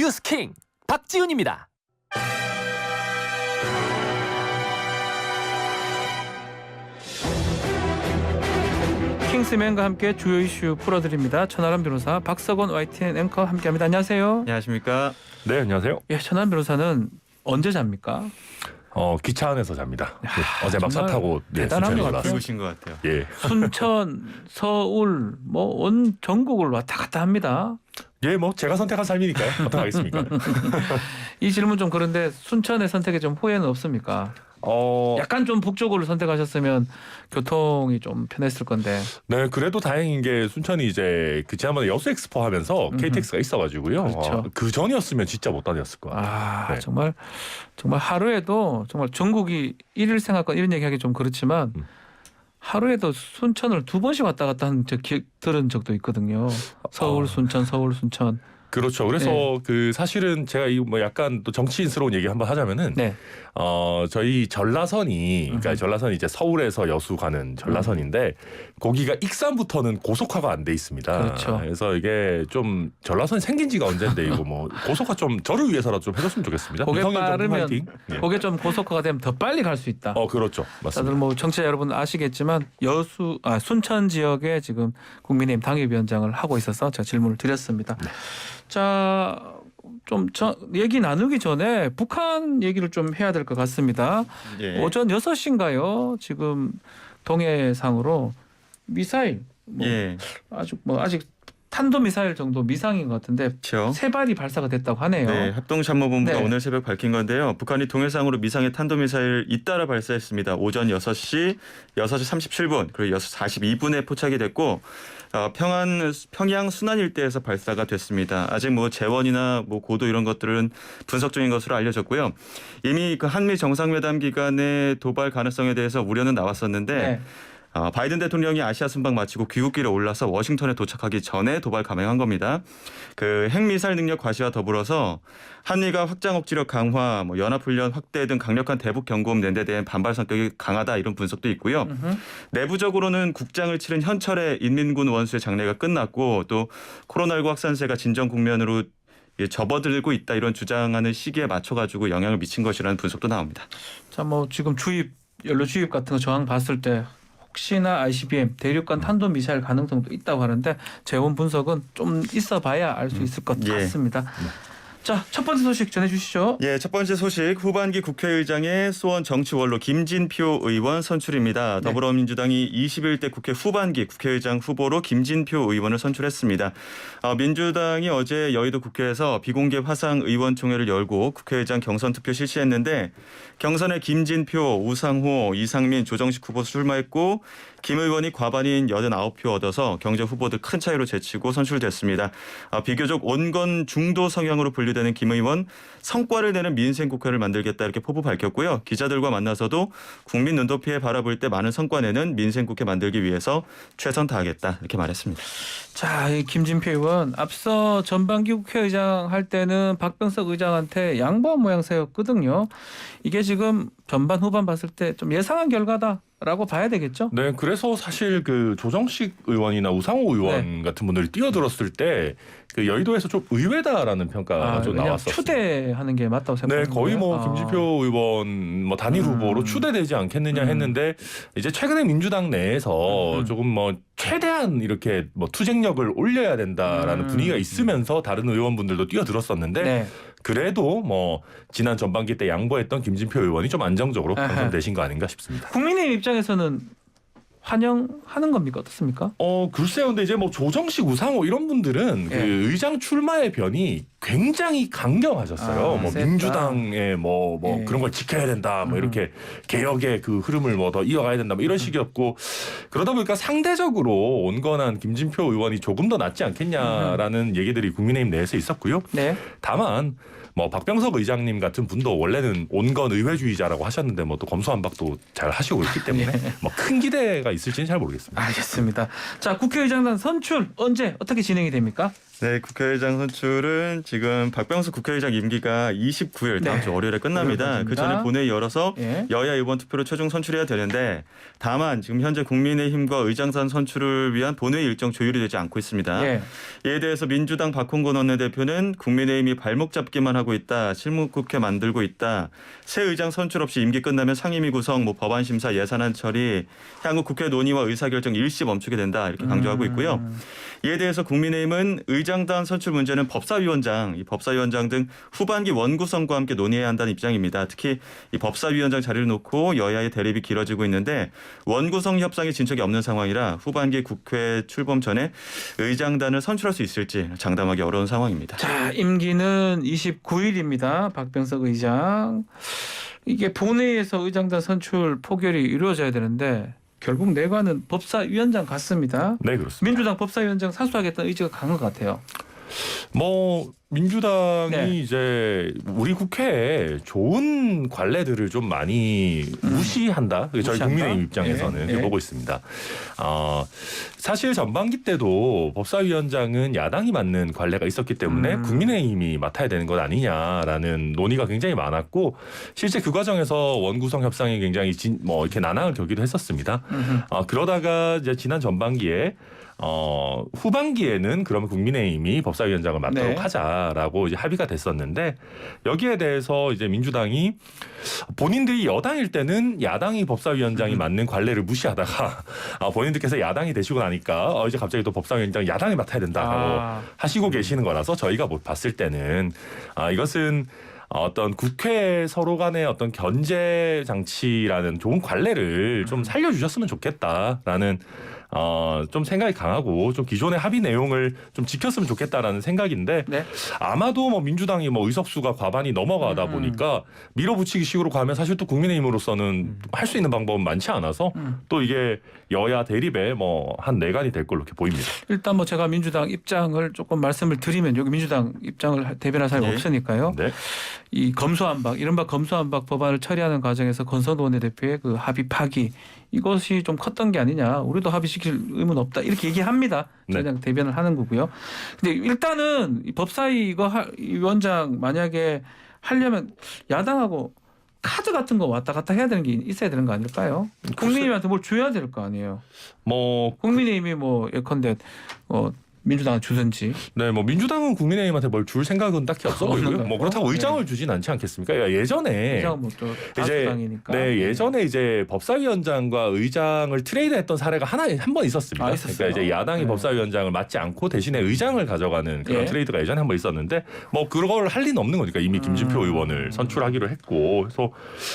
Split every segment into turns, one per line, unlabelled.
뉴스킹 박지훈입니다.
킹스맨과 함께 주요 이슈 풀어드립니다. 천하람 변호사, 박석원 YTN 앵커 함께합니다. 안녕하세요.
안녕하십니까?
네, 안녕하세요.
예, 천하람 변호사는 언제 잡니까?
기차 안에서 잡니다.
야,
어제 막 차
정말
타고
대단한
순천에
것
올라왔어요.
같아요.
죽으신 것 같아요.
예,
순천, 서울, 뭐 온 전국을 왔다 갔다 합니다.
예, 뭐 제가 선택한 삶이니까요. 어떡하겠습니까?
이 질문 좀 그런데 순천의 선택에 좀 후회는 없습니까? 약간 좀 북쪽으로 선택하셨으면 교통이 좀 편했을 건데.
네, 그래도 다행인 게 순천이 이제 그 지난번에 여수 엑스포 하면서 KTX가 있어가지고요.
그렇죠.
그 전이었으면 진짜 못 다녔을 거야.
아,
네.
정말 하루에도 정말 전국이 일일 생활권 이런 얘기하기 좀 그렇지만 하루에도 순천을 2번씩 왔다 갔다 하는 들은 적도 있거든요. 서울 순천, 서울 순천.
그렇죠. 그래서
네.
그 사실은 제가 이 뭐 약간 또 정치인스러운 얘기 한번 하자면은
네.
저희 전라선이 그러니까 전라선이 이제 서울에서 여수 가는 전라선인데 거기가 익산부터는 고속화가 안 돼 있습니다.
그렇죠.
그래서 이게 좀 전라선이 생긴 지가 언젠데 이거 뭐 고속화 좀 저를 위해서라도 좀 해줬으면 좋겠습니다.
거기에
이성현 정부
빠르면
화이팅. 예.
거기에 좀 고속화가 되면 더 빨리 갈 수 있다.
그렇죠.
다들
맞습니다.
뭐 청취자 여러분 아시겠지만 순천 지역에 지금 국민의힘 당협위원장을 하고 있어서 제가 질문을 드렸습니다.
네.
자, 좀 얘기 나누기 전에 북한 얘기를 좀 해야 될 것 같습니다.
예.
오전 6시인가요? 지금 동해상으로 미사일
예.
아직 탄도 미사일 정도 미상인 것 같은데
그렇죠.
3발이 발사가 됐다고 하네요.
네, 합동참모본부가
네.
오늘 새벽 밝힌 건데요. 북한이 동해상으로 미상의 탄도미사일 잇따라 발사했습니다. 오전 6시 37분 그리고 6시 42분에 포착이 됐고 평양 순안 일대에서 발사가 됐습니다. 아직 뭐 재원이나 뭐 고도 이런 것들은 분석 중인 것으로 알려졌고요. 이미 그 한미 정상회담 기간의 도발 가능성에 대해서 우려는 나왔었는데
네.
바이든 대통령이 아시아 순방 마치고 귀국길에 올라서 워싱턴에 도착하기 전에 도발 감행한 겁니다. 그 핵미사일 능력 과시와 더불어서 한미가 확장 억지력 강화, 뭐 연합훈련 확대 등 강력한 대북 경고음 낸 데 대한 반발 성격이 강하다 이런 분석도 있고요. 내부적으로는 국장을 치른 현철의 인민군 원수의 장례가 끝났고 또 코로나19 확산세가 진정 국면으로 접어들고 있다 이런 주장하는 시기에 맞춰가지고 영향을 미친 것이라는 분석도 나옵니다.
자, 뭐 지금 연료 주입 같은 거 정황 봤을 때 혹시나 ICBM 대륙간 탄도 미사일 가능성도 있다고 하는데 재원 분석은 좀 있어봐야 알 수 있을 것
예.
같습니다. 자, 첫 번째 소식 전해주시죠.
예, 첫 번째 소식 후반기 국회의장의 수원 정치원로 김진표 의원 선출입니다.
네.
더불어민주당이 21대 국회 후반기 국회의장 후보로 김진표 의원을 선출했습니다. 민주당이 어제 여의도 국회에서 비공개 화상 의원총회를 열고 국회의장 경선 투표 실시했는데 경선에 김진표, 우상호, 이상민, 조정식 후보 출마했고 김 의원이 과반인 89표 얻어서 경쟁 후보들 큰 차이로 제치고 선출됐습니다. 비교적 온건 중도 성향으로 분류되는 김 의원 성과를 내는 민생 국회를 만들겠다 이렇게 포부 밝혔고요. 기자들과 만나서도 국민 눈높이에 바라볼 때 많은 성과 내는 민생 국회 만들기 위해서 최선 다하겠다 이렇게 말했습니다.
자, 이 김진표 의원 앞서 전반기 국회의장 할 때는 박병석 의장한테 양보한 모양새였거든요. 이게 지금 전반 후반 봤을 때 좀 예상한 결과다라고 봐야 되겠죠?
네, 그래서 사실 그 조정식 의원이나 우상호 의원 같은 분들이 뛰어들었을 때 그 여의도에서 좀 의외다라는 평가가 좀
그냥
나왔었어요.
추대하는 게 맞다고
네,
생각합니다.
거의 뭐 김진표 의원 뭐 단일 후보로 추대되지 않겠느냐 했는데 이제 최근에 민주당 내에서 조금 뭐 최대한 이렇게 뭐 투쟁력을 올려야 된다라는 분위기가 있으면서 다른 의원분들도 뛰어들었었는데
네.
그래도 뭐 지난 전반기 때 양보했던 김진표 의원이 좀 안정적으로 당선되신 거 아닌가 싶습니다.
국민의힘 입장에서는 환영하는 겁니까? 어떻습니까?
글쎄요. 근데 이제 뭐 조정식, 우상호 이런 분들은
예.
그 의장 출마의 변이 굉장히 강경하셨어요. 뭐
셌다.
민주당의 뭐
예.
그런 걸 지켜야 된다. 뭐 이렇게 개혁의 그 흐름을 뭐 더 이어가야 된다. 뭐 이런 식이었고 그러다 보니까 상대적으로 온건한 김진표 의원이 조금 더 낫지 않겠냐라는 얘기들이 국민의힘 내에서 있었고요.
네.
다만 뭐 박병석 의장님 같은 분도 원래는 온건 의회주의자라고 하셨는데 뭐 또 검수완박도 잘 하시고 있기 때문에 뭐 큰 기대가 있을지는 잘 모르겠습니다.
알겠습니다. 자, 국회의장단 선출 언제 어떻게 진행이 됩니까?
네, 국회의장 선출은 지금 박병수 국회의장 임기가 29일 다음 주 월요일에 끝납니다. 그 전에 본회의 열어서
예.
여야 의원 투표로 최종 선출해야 되는데 다만 지금 현재 국민의힘과 의장단 선출을 위한 본회의 일정 조율이 되지 않고 있습니다.
예.
이에 대해서 민주당 박홍근 원내대표는 국민의힘이 발목 잡기만 하고 있다. 실무국회 만들고 있다. 새 의장 선출 없이 임기 끝나면 상임위 구성, 법안 심사, 예산안 처리, 향후 국회 논의와 의사결정 일시 멈추게 된다. 이렇게 강조하고 있고요. 이에 대해서 국민의힘은 의장단 선출 문제는 법사위원장, 이 법사위원장 등 후반기 원구성과 함께 논의해야 한다는 입장입니다. 특히 이 법사위원장 자리를 놓고 여야의 대립이 길어지고 있는데 원구성 협상에 진척이 없는 상황이라 후반기 국회 출범 전에 의장단을 선출할 수 있을지 장담하기 어려운 상황입니다.
자, 임기는 29일입니다. 박병석 의장. 이게 본회의에서 의장단 선출 포결이 이루어져야 되는데 결국 내관은 법사위원장 같습니다.
네, 그렇습니다.
민주당 법사위원장 사수하겠다는 의지가 강한 것 같아요.
뭐 민주당이
네.
이제 우리 국회에 좋은 관례들을 좀 많이 무시한다. 저희
무시한다?
국민의힘 입장에서는
네.
이렇게
네.
보고 있습니다. 사실 전반기 때도 법사위원장은 야당이 맡는 관례가 있었기 때문에 국민의힘이 맡아야 되는 것 아니냐라는 논의가 굉장히 많았고 실제 그 과정에서 원구성 협상이 굉장히 이렇게 난항을 겪기도 했었습니다. 그러다가 이제 지난 전반기에 후반기에는 그러면 국민의힘이 법사위원장을 맡도록
네.
하자라고 이제 합의가 됐었는데 여기에 대해서 이제 민주당이 본인들이 여당일 때는 야당이 법사위원장이 맡는 관례를 무시하다가 본인들께서 야당이 되시고 나니까 이제 갑자기 또 법사위원장 야당이 맡아야 된다고 하시고 계시는 거라서 저희가 봤을 때는 이것은 어떤 국회 서로 간의 어떤 견제 장치라는 좋은 관례를 좀 살려주셨으면 좋겠다라는 좀 생각이 강하고 좀 기존의 합의 내용을 좀 지켰으면 좋겠다라는 생각인데
네.
아마도 뭐 민주당이 뭐 의석수가 과반이 넘어가다 보니까 밀어붙이기 식으로 가면 사실 또 국민의힘으로서는 할 수 있는 방법은 많지 않아서 또 이게 여야 대립에 뭐 한 내관이 될 걸로 이렇게 보입니다.
일단 뭐 제가 민주당 입장을 조금 말씀을 드리면 여기 민주당 입장을 대변할 사람이
네.
없으니까요.
네.
이 검수완박, 이른바 검수완박 법안을 처리하는 과정에서 권선우 원내대표의 그 합의 파기 이것이 좀 컸던 게 아니냐. 우리도 합의시킬 의무는 없다. 이렇게 얘기합니다.
네.
그냥 대변을 하는 거고요. 근데 일단은 이 법사위 이거 위원장 만약에 하려면 야당하고 카드 같은 거 왔다 갔다 해야 되는 게 있어야 되는 거 아닐까요? 국민의힘한테 뭘 줘야 될 거 아니에요.
뭐
국민의힘이 뭐 예컨대 민주당을 주든지.
네, 뭐 민주당은 국민의힘한테 뭘 줄 생각은 딱히 없어 보이고요. 뭐 그렇다고 의장을 주진 않지 않겠습니까? 예전에
뭐또
이제
다수당이니까.
네, 예전에 이제 법사위원장과 의장을 트레이드했던 사례가 한 번 있었습니다.
있었어요.
그러니까 이제 야당이
네.
법사위원장을 맡지 않고 대신에 의장을 가져가는 그런
예.
트레이드가 예전에 한 번 있었는데 뭐 그걸 할 리는 없는 거니까 이미 김진표 의원을 선출하기로 했고 그래서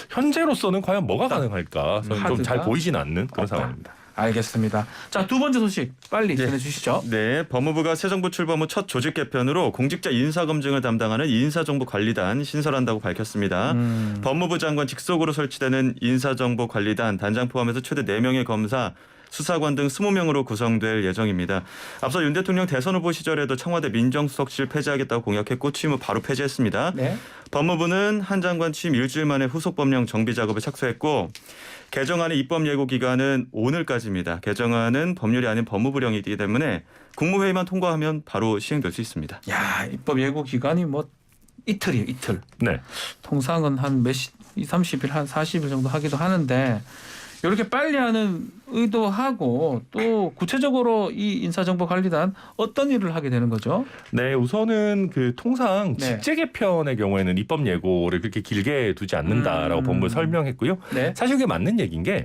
현재로서는 과연 뭐가 가능할까 좀
카드가
잘 보이진 않는 그런
없다.
상황입니다.
알겠습니다. 자, 두 번째 소식 빨리 전해주시죠.
네, 법무부가 새 정부 출범 후 첫 조직 개편으로 공직자 인사검증을 담당하는 인사정보관리단 신설한다고 밝혔습니다. 법무부 장관 직속으로 설치되는 인사정보관리단 단장 포함해서 최대 4명의 검사, 수사관 등 20명으로 구성될 예정입니다. 앞서 윤 대통령 대선 후보 시절에도 청와대 민정수석실 폐지하겠다고 공약했고 취임 후 바로 폐지했습니다.
네.
법무부는 한 장관 취임 일주일 만에 후속 법령 정비 작업에 착수했고 개정안의 입법 예고 기간은 오늘까지입니다. 개정안은 법률이 아닌 법무부령이기 때문에 국무회의만 통과하면 바로 시행될 수 있습니다.
야, 입법 예고 기간이 뭐 이틀이에요, 이틀.
네.
통상은 한 30일, 한 40일 정도 하기도 하는데 이렇게 빨리 하는 의도하고 또 구체적으로 이 인사정보관리단 어떤 일을 하게 되는 거죠?
네, 우선은 그 통상
네.
직제 개편의 경우에는 입법 예고를 그렇게 길게 두지 않는다라고 법무부 설명했고요.
네.
사실 그게 맞는 얘기인 게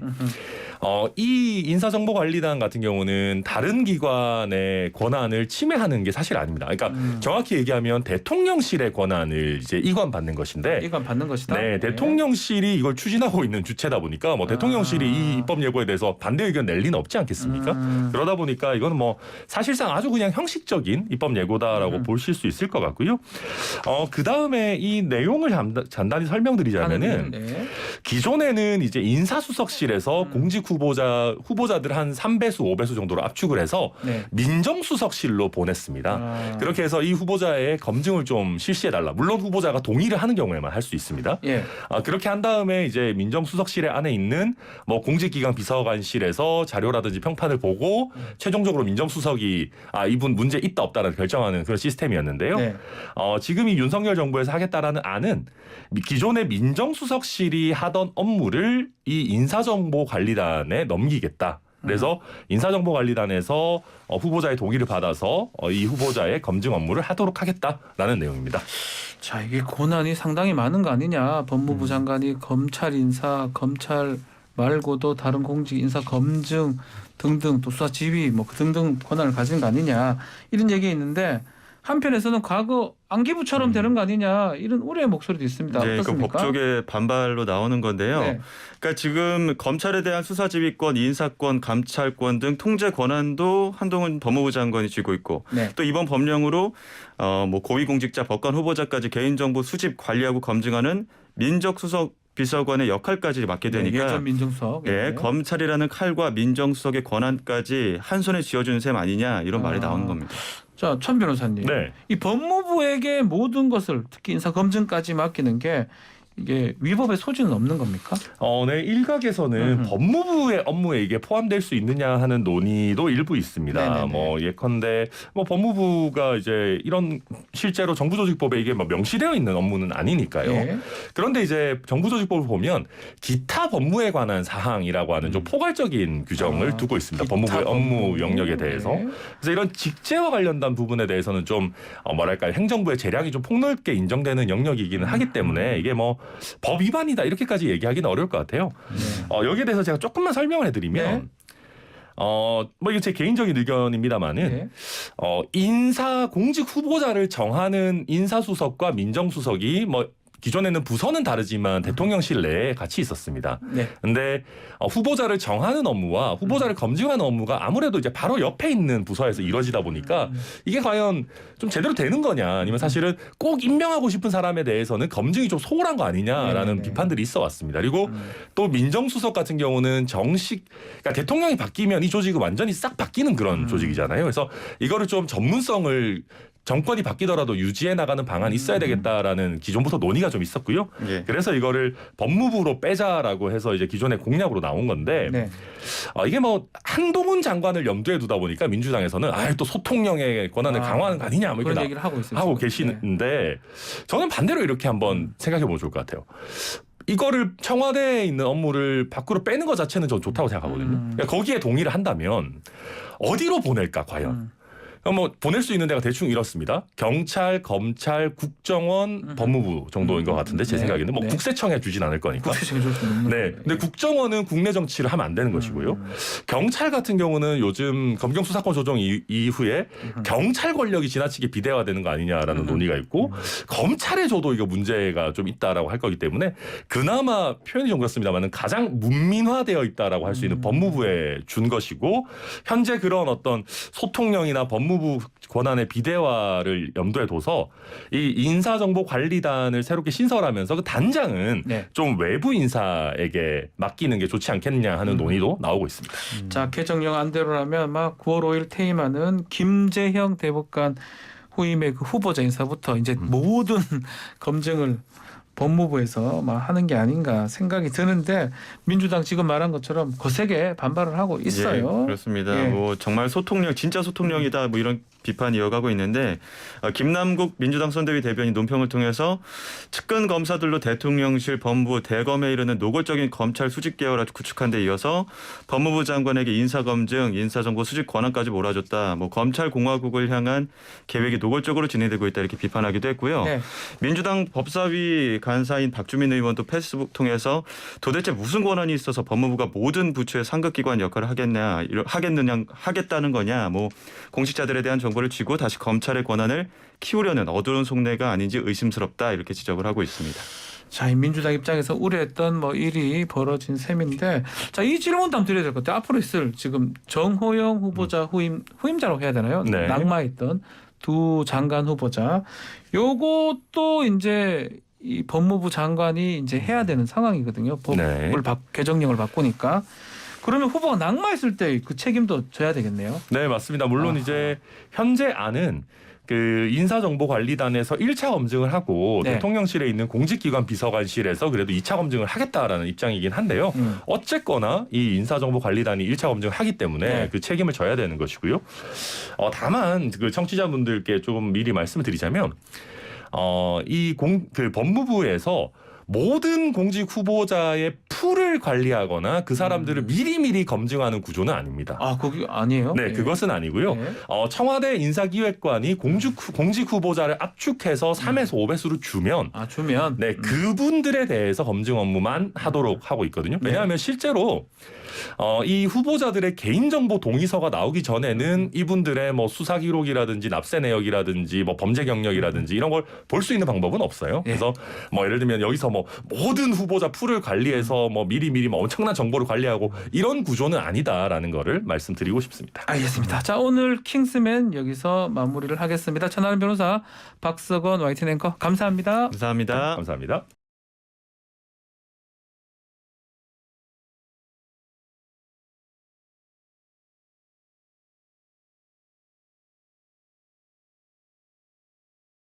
이 인사정보관리단 같은 경우는 다른 기관의 권한을 침해하는 게 사실 아닙니다. 그러니까 정확히 얘기하면 대통령실의 권한을 이제 이관받는 것인데
이건 받는 것이다.
네, 대통령실이 이걸 추진하고 있는 주체다 보니까 뭐 대통령실이 이 입법 예고에 대해서 반대 의견 낼 리는 없지 않겠습니까? 그러다 보니까 이거는 뭐 사실상 아주 그냥 형식적인 입법 예고다라고 보실 수 있을 것 같고요. 그 다음에 이 내용을 간단히 설명드리자면은
네.
기존에는 이제 인사수석실에서 공직 후보자들 한 3배수, 5배수 정도로 압축을 해서
네.
민정수석실로 보냈습니다.
아.
그렇게 해서 이 후보자의 검증을 좀 실시해달라. 물론 후보자가 동의를 하는 경우에만 할 수 있습니다.
예.
그렇게 한 다음에 이제 민정수석실에 안에 있는 뭐 공직기강 비서관실에서 자료라든지 평판을 보고 최종적으로 민정수석이 이분 문제 있다 없다를 결정하는 그런 시스템이었는데요.
네.
지금 이 윤석열 정부에서 하겠다라는 안은 기존의 민정수석실이 하던 업무를 이 인사정보관리단에 넘기겠다. 그래서 인사정보관리단에서 후보자의 동의를 받아서 이 후보자의 검증 업무를 하도록 하겠다라는 내용입니다.
자, 이게 고난이 상당히 많은 거 아니냐. 법무부 장관이 검찰 인사, 검찰 말고도 다른 공직 인사 검증 등등 또 수사 지휘 뭐 등등 권한을 가진 거 아니냐. 이런 얘기 있는데 한편에서는 과거 안기부처럼 되는 거 아니냐 이런 우려의 목소리도 있습니다.
네, 그
어떻습니까?
법조계 반발로 나오는 건데요.
네.
그러니까 지금 검찰에 대한 수사지휘권, 인사권, 감찰권 등 통제 권한도 한동훈 법무부 장관이 쥐고 있고
네.
또 이번 법령으로 뭐 고위공직자, 법관 후보자까지 개인정보 수집, 관리하고 검증하는 민정수석 비서관의 역할까지 맡게 되니까
예전 민정수석.
예, 검찰이라는 칼과 민정수석의 권한까지 한 손에 쥐어주는 셈 아니냐 이런 말이 나오는 겁니다.
자, 천 변호사님.
네.
이 법무부에게 모든 것을 특히 인사 검증까지 맡기는 게 이게 위법의 소지는 없는 겁니까?
네, 일각에서는 법무부의 업무에 이게 포함될 수 있느냐 하는 논의도 일부 있습니다.
네네네.
뭐 예컨대 뭐 법무부가 이제 이런 실제로 정부조직법에 이게 뭐 명시되어 있는 업무는 아니니까요.
예.
그런데 이제 정부조직법을 보면 기타 법무에 관한 사항이라고 하는 좀 포괄적인 규정을 두고 있습니다. 법무부의 업무 영역에 대해서.
네.
그래서 이런 직제와 관련된 부분에 대해서는 좀 뭐랄까요, 행정부의 재량이 좀 폭넓게 인정되는 영역이기는 하기 때문에 이게 뭐 법 위반이다 이렇게까지 얘기하기는 어려울 것 같아요. 여기에 대해서 제가 조금만 설명을 해드리면
네.
뭐 이게 제 개인적인 의견입니다만은
네.
인사 공직 후보자를 정하는 인사수석과 민정수석이 뭐 기존에는 부서는 다르지만 대통령실 내에 같이 있었습니다.
네.
근데 후보자를 정하는 업무와 후보자를 검증하는 업무가 아무래도 이제 바로 옆에 있는 부서에서 이루어지다 보니까 이게 과연 좀 제대로 되는 거냐 아니면 사실은 꼭 임명하고 싶은 사람에 대해서는 검증이 좀 소홀한 거 아니냐라는 비판들이 있어 왔습니다. 그리고 또 민정수석 같은 경우는 그러니까 대통령이 바뀌면 이 조직은 완전히 싹 바뀌는 그런 조직이잖아요. 그래서 이거를 좀 전문성을 정권이 바뀌더라도 유지해 나가는 방안이 있어야 되겠다라는 기존부터 논의가 좀 있었고요.
예.
그래서 이거를 법무부로 빼자라고 해서 이제 기존의 공약으로 나온 건데
네.
이게 뭐 한동훈 장관을 염두에 두다 보니까 민주당에서는 또 소통령의 권한을 강화하는 거 아니냐 뭐
그런
이렇게
얘기를 하고 있어요.
하고
지금.
계시는데 저는 반대로 이렇게 한번 생각해 보면 좋을 것 같아요. 이거를 청와대에 있는 업무를 밖으로 빼는 것 자체는 전 좋다고 생각하거든요. 그러니까 거기에 동의를 한다면 어디로 보낼까 과연? 뭐 보낼 수 있는 데가 대충 이렇습니다. 경찰, 검찰, 국정원, 법무부 정도인 것 같은데 제
네.
생각에는 뭐
네.
국세청에 주진 않을 거니까.
국세청이 좀
네. 근데 국정원은 국내 정치를 하면 안 되는 것이고요. 경찰 같은 경우는 요즘 검경 수사권 조정 이후에 경찰 권력이 지나치게 비대화되는 거 아니냐라는 논의가 있고 검찰에 줘도 이거 문제가 좀 있다라고 할 거기 때문에 그나마 표현이 좀 그렇습니다만은 가장 문민화되어 있다라고 할 수 있는 법무부에 준 것이고 현재 그런 어떤 소통령이나 법무부 권한의 비대화를 염두에 둬서 이 인사정보관리단을 새롭게 신설하면서 그 단장은
네.
좀 외부 인사에게 맡기는 게 좋지 않겠느냐 하는 논의도 나오고 있습니다.
자, 개정령 안대로라면 막 9월 5일 퇴임하는 김재형 대법관 후임의 그 후보자 인사부터 이제 모든 검증을 법무부에서 막 하는 게 아닌가 생각이 드는데 민주당 지금 말한 것처럼 거세게 반발을 하고 있어요.
예, 그렇습니다.
예.
뭐 정말 소통령, 진짜 소통령이다 뭐 이런 비판이 이어가고 있는데 김남국 민주당 선대위 대변인 논평을 통해서 측근 검사들로 대통령실, 법무부, 대검에 이르는 노골적인 검찰 수직 계열을 구축한 데 이어서 법무부 장관에게 인사검증, 인사정보 수집 권한까지 몰아줬다. 뭐 검찰 공화국을 향한 계획이 노골적으로 진행되고 있다 이렇게 비판하기도 했고요.
네.
민주당 법사위 간사인 박주민 의원도 페이스북 통해서 도대체 무슨 권한이 있어서 법무부가 모든 부처의 상급기관 역할을 하겠다는 거냐. 뭐 공직자들에 대한 정보를 쥐고 다시 검찰의 권한을 키우려는 어두운 속내가 아닌지 의심스럽다 이렇게 지적을 하고 있습니다.
자, 이 민주당 입장에서 우려했던 뭐 일이 벌어진 셈인데, 자, 이 질문도 한번 드려야 될 것 같아요. 앞으로 있을 지금 정호영 후보자 후임자라고 해야 되나요?
네.
낙마했던 두 장관 후보자, 요것도 이제 이 법무부 장관이 이제 해야 되는 상황이거든요. 법을
네.
개정령을 바꾸니까. 그러면 후보가 낙마했을 때 그 책임도 져야 되겠네요.
네, 맞습니다. 물론 이제 현재 안은 그 인사정보관리단에서 1차 검증을 하고
네.
대통령실에 있는 공직기관 비서관실에서 그래도 2차 검증을 하겠다라는 입장이긴 한데요. 어쨌거나 이 인사정보관리단이 1차 검증을 하기 때문에
네.
그 책임을 져야 되는 것이고요. 다만 그 청취자분들께 조금 미리 말씀을 드리자면 그 법무부에서 모든 공직 후보자의 풀을 관리하거나 그 사람들을 미리미리 검증하는 구조는 아닙니다.
아, 거기 아니에요?
네, 그것은 아니고요.
네.
청와대 인사기획관이 공직 후보자를 압축해서 3에서 5배수로 주면
주면
네, 그분들에 대해서 검증 업무만 하도록 하고 있거든요. 왜냐하면 실제로 이 후보자들의 개인정보 동의서가 나오기 전에는 이분들의 뭐 수사 기록이라든지 납세 내역이라든지 뭐 범죄 경력이라든지 이런 걸 볼 수 있는 방법은 없어요. 그래서 뭐 예를 들면 여기서 뭐 모든 후보자 풀을 관리해서 뭐 미리미리 뭐 엄청난 정보를 관리하고 이런 구조는 아니다라는 거를 말씀드리고 싶습니다.
알겠습니다. 자, 오늘 킹스맨 여기서 마무리를 하겠습니다. 천하람 변호사, 박석원 YTN 앵커 감사합니다.
감사합니다.
감사합니다.